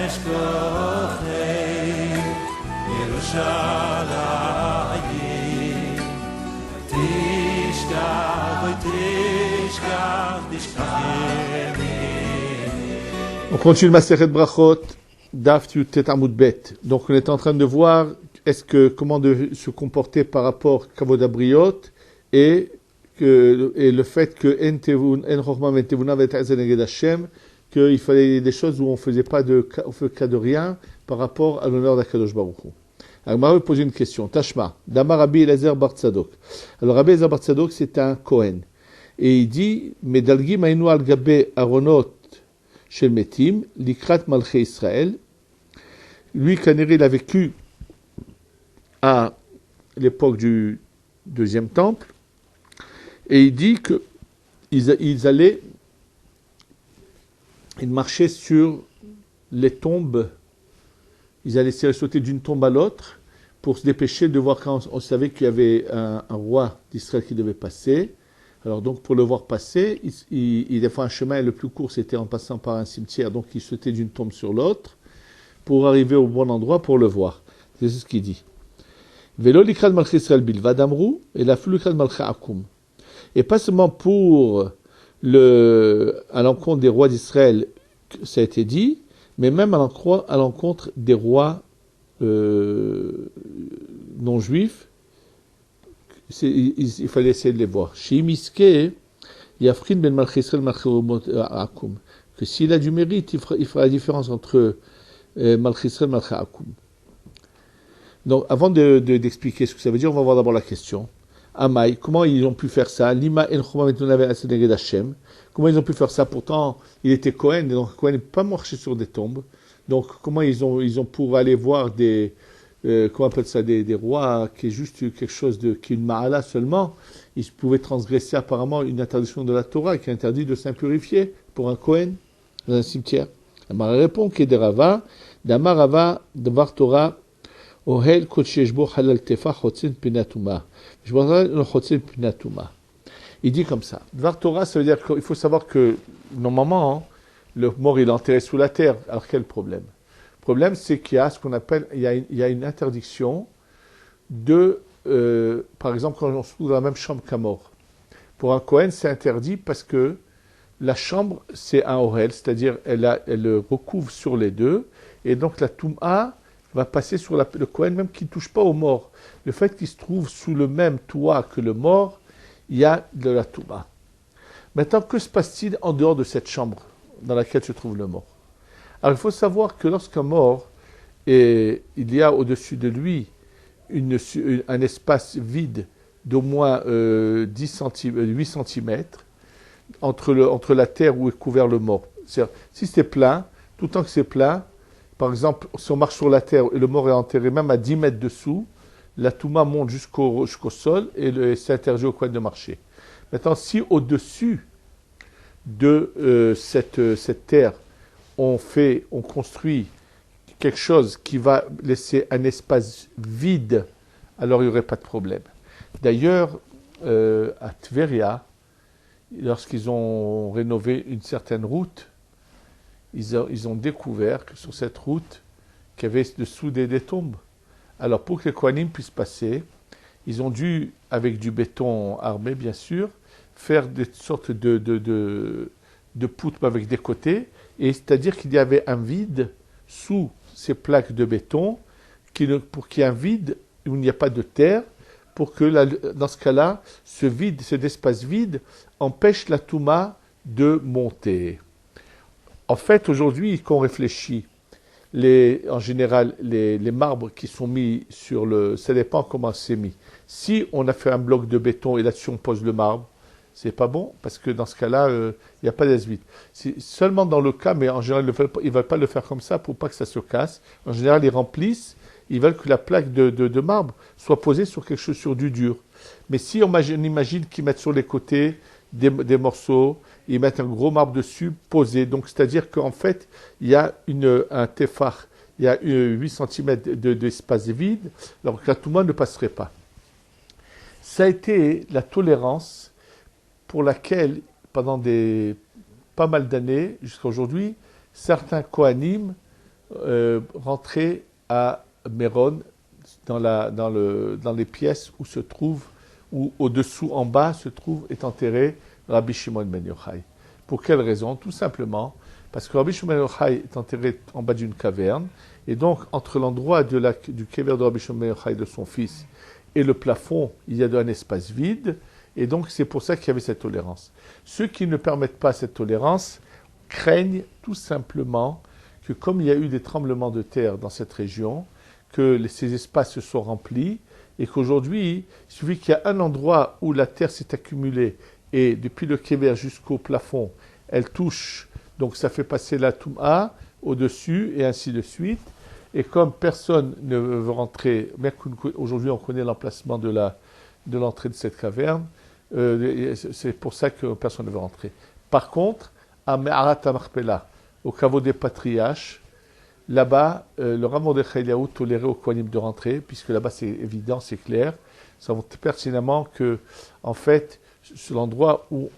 אשכוחי ירושלים תשכח ותשכח On continue Masechet Brachot, Daf Yutet Amud Bet. Donc on est en train de voir comment se comporter par rapport à Kavod Abriot et le fait que En Chochma Ben Tevuna V'Eta'ezen Neged Hashem, qu'il fallait des choses où on faisait cas de rien par rapport à l'honneur d'Akadosh Baruch Hu. Alors Marie pose une question. Tashma, Dama Rabbi Eliezer Bar Tzadok. Alors Rabbi Eliezer Bar Tzadok c'est un Kohen et il dit Medalgim Ainu al Gabe Aronot Shel Metim Likrat Malchei Israël. Lui, Kaneri, il a vécu à l'époque du deuxième temple, et il dit qu'ils marchaient sur les tombes, ils allaient sauter d'une tombe à l'autre pour se dépêcher de voir quand on savait qu'il y avait un roi d'Israël qui devait passer. Alors donc pour le voir passer, il a fait un chemin, et le plus court c'était en passant par un cimetière, donc il sautait d'une tombe sur l'autre pour arriver au bon endroit pour le voir. C'est ce qu'il dit. Velo likrad malchei Israël bilvad amru et la likrad malchei akum. Et pas seulement à l'encontre des rois d'Israël, ça a été dit, mais même à l'encontre des rois non juifs, il fallait essayer de les voir. Shimiske yafrin ben malchei Israël malchei akum. Que s'il a du mérite, il fera la différence entre Malchei Israël, Malchei Akum. Donc, avant d'expliquer ce que ça veut dire, on va voir d'abord la question. Amai, comment ils ont pu faire ça? Lima en Choma Metunav Aseneged Hashem. Comment ils ont pu faire ça? Pourtant, il était Cohen, et donc Cohen n'est pas marché sur des tombes. Donc, comment ils ont pour aller voir comment on appelle ça, des rois, qui est juste quelque chose qui est une ma'ala seulement. Ils pouvaient transgresser apparemment une interdiction de la Torah qui interdit de s'impurifier pour un Cohen dans un cimetière. Amar répond Kederava, Damarava, Devar Torah, Ohel Kotsheshbo Halal Tefa Chotzin Pinatuma. Il dit comme ça. Devar Torah, ça veut dire qu'il faut savoir que normalement, le mort il est enterré sous la terre. Alors quel problème? Le problème, c'est qu'il y a ce qu'on appelle, il y a une interdiction par exemple, quand on se trouve dans la même chambre qu'un mort. Pour un Kohen, c'est interdit parce que la chambre, c'est un orel, c'est-à-dire elle recouvre sur les deux, et donc la Touma va passer sur le Kohen, même qui ne touche pas au mort. Le fait qu'il se trouve sous le même toit que le mort, il y a de la Touma. Maintenant, que se passe-t-il en dehors de cette chambre dans laquelle se trouve le mort? Alors, il faut savoir que lorsqu'un mort, il y a au-dessus de lui un espace vide d'au moins 8 cm, entre la terre où est couvert le mort. C'est-à-dire, si c'est plein, tout le temps que c'est plein, par exemple, si on marche sur la terre et le mort est enterré même à 10 mètres dessous, la touma monte jusqu'au sol et c'est interdit au coin de marcher. Maintenant, si au-dessus de cette terre, on construit quelque chose qui va laisser un espace vide, alors il n'y aurait pas de problème. D'ailleurs, à Tveria, lorsqu'ils ont rénové une certaine route, ils ont découvert que sur cette route, qu'il y avait dessous des tombes. Alors pour que les Kohanim puissent passer, ils ont dû, avec du béton armé bien sûr, faire des sortes de poutres avec des côtés, et c'est-à-dire qu'il y avait un vide sous ces plaques de béton, pour qu'il y ait un vide où il n'y a pas de terre, pour que dans ce cas-là, cet espace vide empêche la Touma de monter. En fait, aujourd'hui, quand on réfléchit, en général, les marbres qui sont mis ça dépend comment c'est mis. Si on a fait un bloc de béton et là-dessus on pose le marbre, c'est pas bon, parce que dans ce cas-là, il n'y a pas d'aise-vide. C'est seulement dans le cas, mais en général, ils ne veulent pas le faire comme ça pour pas que ça se casse. En général, ils remplissent, ils veulent que la plaque de marbre soit posée sur quelque chose, sur du dur. Mais si on imagine qu'ils mettent sur les côtés des morceaux, ils mettent un gros marbre dessus, posé. Donc, c'est-à-dire qu'en fait, il y a un tefar, il y a 8 cm d'espace vide, alors que la touma ne passerait pas. Ça a été la tolérance pour laquelle, pendant pas mal d'années, jusqu'à aujourd'hui, certains Kohanim rentrer à Méron, dans les pièces où se trouve, où au-dessous, en bas, est enterré Rabbi Shimon ben Yochai. Pour quelle raison? Tout simplement parce que Rabbi Shimon ben Yochai est enterré en bas d'une caverne, et donc entre l'endroit du kever de Rabbi Shimon ben Yochai, de son fils, et le plafond, il y a un espace vide, et donc c'est pour ça qu'il y avait cette tolérance. Ceux qui ne permettent pas cette tolérance craignent tout simplement que comme il y a eu des tremblements de terre dans cette région, que ces espaces se sont remplis, et qu'aujourd'hui, il suffit qu'il y a un endroit où la terre s'est accumulée, et depuis le kever jusqu'au plafond, elle touche, donc ça fait passer la Toum'a au-dessus, et ainsi de suite. Et comme personne ne veut rentrer, mais aujourd'hui on connaît l'emplacement de l'entrée de cette caverne, c'est pour ça que personne ne veut rentrer. Par contre, à Me'arat HaMachpelah, au caveau des patriarches, là-bas, le Rav Mordechai Eliaou tolérait aux Kohanim de rentrer, puisque là-bas c'est évident, c'est clair. Nous savons pertinemment que, en fait, c'est l'endroit où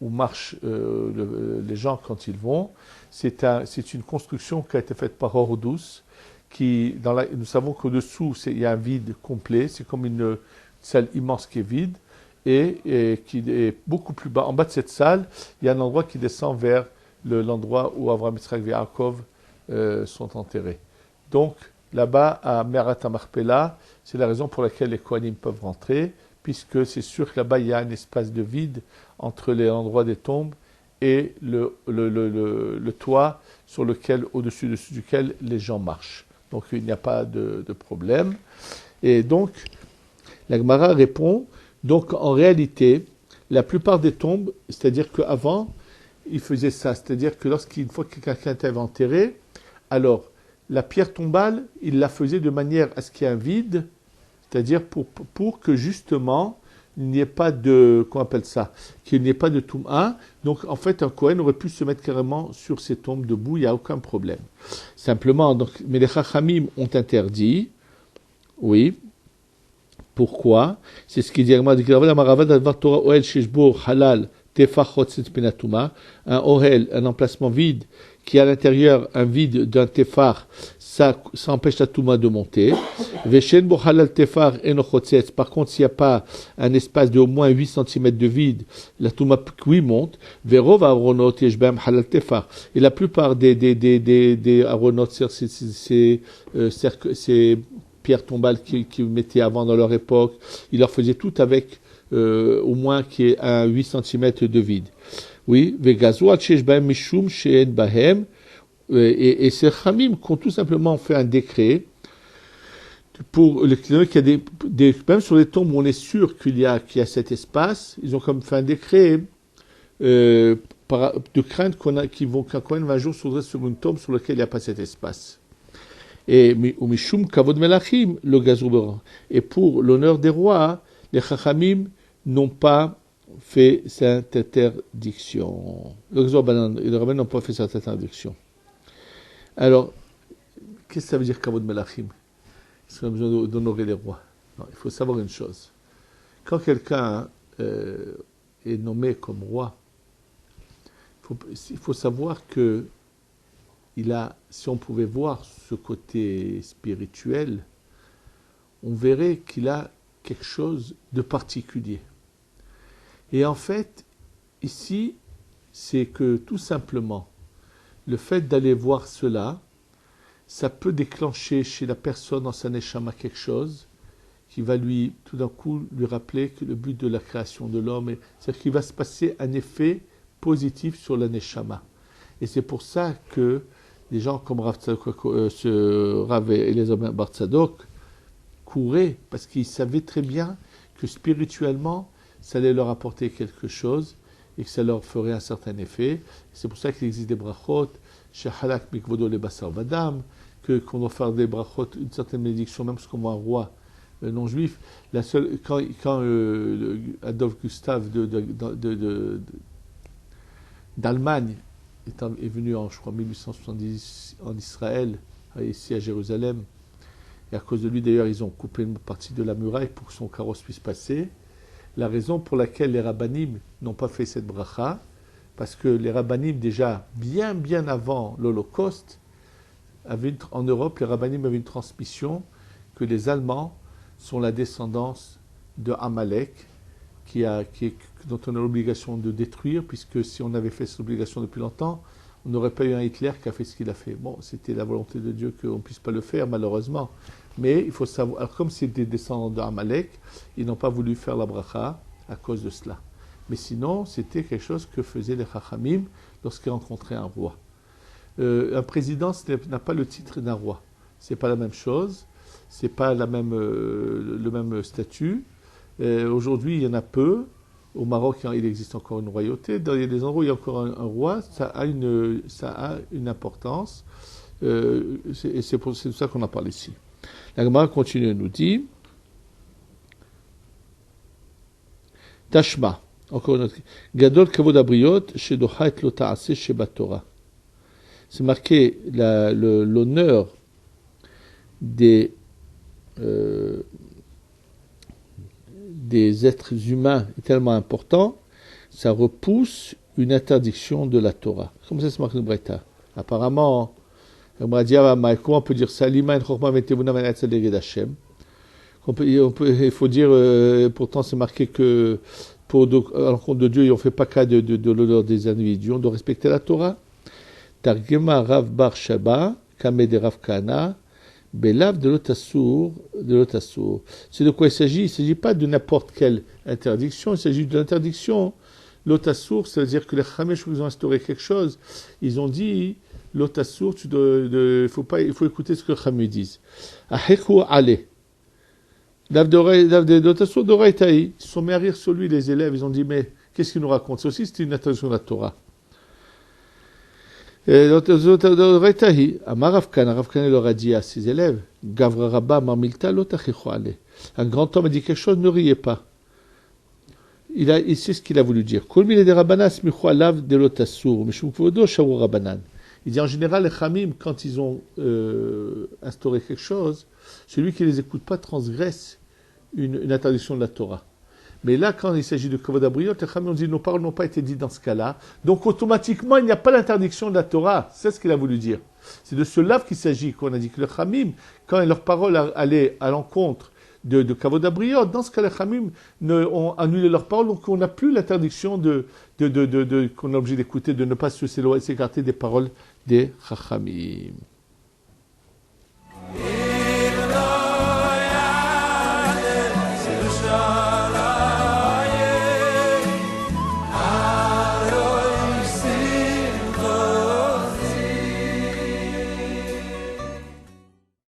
marchent les gens quand ils vont. C'est une construction qui a été faite par Horus, nous savons qu'au-dessous, il y a un vide complet, c'est comme une salle immense qui est vide, et qui est beaucoup plus bas. En bas de cette salle, il y a un endroit qui descend vers l'endroit où Avraham, Yitzhak et Yaakov sont enterrés. Donc, là-bas, à Me'arat HaMachpelah, c'est la raison pour laquelle les Kohanim peuvent rentrer, puisque c'est sûr que là-bas, il y a un espace de vide entre l'endroit des tombes et le toit au-dessus duquel les gens marchent. Donc, il n'y a pas de problème. Et donc, la Gemara répond, donc en réalité, la plupart des tombes, c'est-à-dire qu'avant, ils faisaient ça, c'est-à-dire que une fois que quelqu'un était enterré, alors la pierre tombale, il la faisait de manière à ce qu'il y ait un vide, c'est-à-dire pour que justement, il n'y ait pas de, qu'on appelle ça, qu'il n'y ait pas de Toum'a. Donc en fait, un Kohen aurait pu se mettre carrément sur ces tombes debout, il n'y a aucun problème. Simplement, donc, mais les Chachamim ont interdit, oui. Pourquoi? C'est ce qu'il dit un ohel, un emplacement vide, qui a à l'intérieur un vide d'un tefar, ça empêche la touma de monter. Par contre, s'il n'y a pas un espace de au moins 8 cm de vide, la touma oui monte. Et la plupart des aronot, c'est pierres tombales qu'ils mettaient avant dans leur époque, ils leur faisaient tout avec au moins qu'il y ait un 8 cm de vide. Oui, et ces Khamim qui ont tout simplement fait un décret pour qu'il y a même sur les tombes où on est sûr qu'il y a cet espace, ils ont comme fait un décret de crainte qu'un Kohen va un jour sauter sur une tombe sur laquelle il n'y a pas cet espace. Et Mishum Kavod Melachim, le Gazouberan. Et pour l'honneur des rois, les Chachamim n'ont pas fait cette interdiction. Les rabbins n'ont pas fait cette interdiction. Alors, qu'est-ce que ça veut dire Kavod Melachim? Est-ce qu'on a besoin d'honorer les rois? Non, il faut savoir une chose. Quand quelqu'un est nommé comme roi, il faut savoir que si on pouvait voir ce côté spirituel, on verrait qu'il a quelque chose de particulier. Et en fait, ici, c'est que tout simplement, le fait d'aller voir cela, ça peut déclencher chez la personne dans sa neshama quelque chose qui va tout d'un coup, lui rappeler que le but de la création de l'homme, c'est-à-dire qu'il va se passer un effet positif sur la neshama. Et c'est pour ça que des gens comme Rav Eliezer bar Tzadok couraient parce qu'ils savaient très bien que spirituellement, ça allait leur apporter quelque chose et que ça leur ferait un certain effet. C'est pour ça qu'il existe des brachot, chez Halak Mikvodo le Basar Vadam, qu'on doit faire des brachot, une certaine bénédiction, même comme un roi non-juif. Quand Adolphe Gustave d'Allemagne est venu je crois, 1870 en Israël, ici à Jérusalem. Et à cause de lui, d'ailleurs, ils ont coupé une partie de la muraille pour que son carrosse puisse passer. La raison pour laquelle les rabbanim n'ont pas fait cette bracha, parce que les rabbanim, déjà, bien avant l'Holocauste, en Europe, les rabbinim avaient une transmission que les Allemands sont la descendance de Amalek, dont on a l'obligation de détruire, puisque si on avait fait cette obligation depuis longtemps, on n'aurait pas eu un Hitler qui a fait ce qu'il a fait. Bon, c'était la volonté de Dieu qu'on ne puisse pas le faire, malheureusement. Mais il faut savoir, alors comme c'est des descendants d'Amalek, ils n'ont pas voulu faire la bracha à cause de cela. Mais sinon, c'était quelque chose que faisaient les Chachamim lorsqu'ils rencontraient un roi. Un président n'a pas le titre d'un roi. C'est pas la même chose. C'est pas le même statut. Aujourd'hui, il y en a peu. Au Maroc, il existe encore une royauté. Dans des endroits où il y a encore un roi, ça a une importance. Et c'est pour ça qu'on en parle ici. La Gemara continue et nous dit Tashma, encore une autre. Gadol kavod abriot shedocha et lo ta'aseh sheba Torah. C'est marqué l'honneur des êtres humains est tellement important, ça repousse une interdiction de la Torah. Comme ça, c'est marqué dans le Breta. Apparemment, comment on peut dire ça? Il faut dire, pourtant c'est marqué que à l'encontre de Dieu, on ne fait pas cas de l'honneur des individus, on doit respecter la Torah. Targema Rav Bar Shaba, Kameh de Rav Kana, Belav de l'Otassour. C'est de quoi il s'agit? Il ne s'agit pas de n'importe quelle interdiction, il s'agit de l'interdiction. L'Otassour, c'est-à-dire que les Chamesh, ils ont instauré quelque chose. Ils ont dit, l'Otassour, il faut écouter ce que les Chamesh disent. Ahekou ale. Lav de l'Otassour d'Oraïtaï. Ils se sont mis à rire sur lui, les élèves. Ils ont dit, mais qu'est-ce qu'il nous raconte? Ça aussi, c'était une interdiction de la Torah. Amar Rav Kana leur a dit à ses élèves, Gavra Rabba Marmilta lotachichu ale. Un grand homme a dit quelque chose, ne riez pas. Il sait ce qu'il a voulu dire. Kol mile de Rabbanan smichu alav de lotasur, mishum kvodo shavu Rabbanan. Il dit en général, les Chamim, quand ils ont instauré quelque chose, celui qui ne les écoute pas transgresse une interdiction de la Torah. Mais là, quand il s'agit de Kavod Abriot, les Chamim ont dit nos paroles n'ont pas été dites dans ce cas-là. Donc automatiquement, il n'y a pas l'interdiction de la Torah. C'est ce qu'il a voulu dire. C'est de ce lave qu'il s'agit, qu'on a dit que les Chamim, quand leurs paroles allaient à l'encontre de Kavod Abriot, dans ce cas, les Chamim ont annulé leurs paroles, donc on n'a plus l'interdiction qu'on est obligé d'écouter, de ne pas s'écarter des paroles des Chachamim.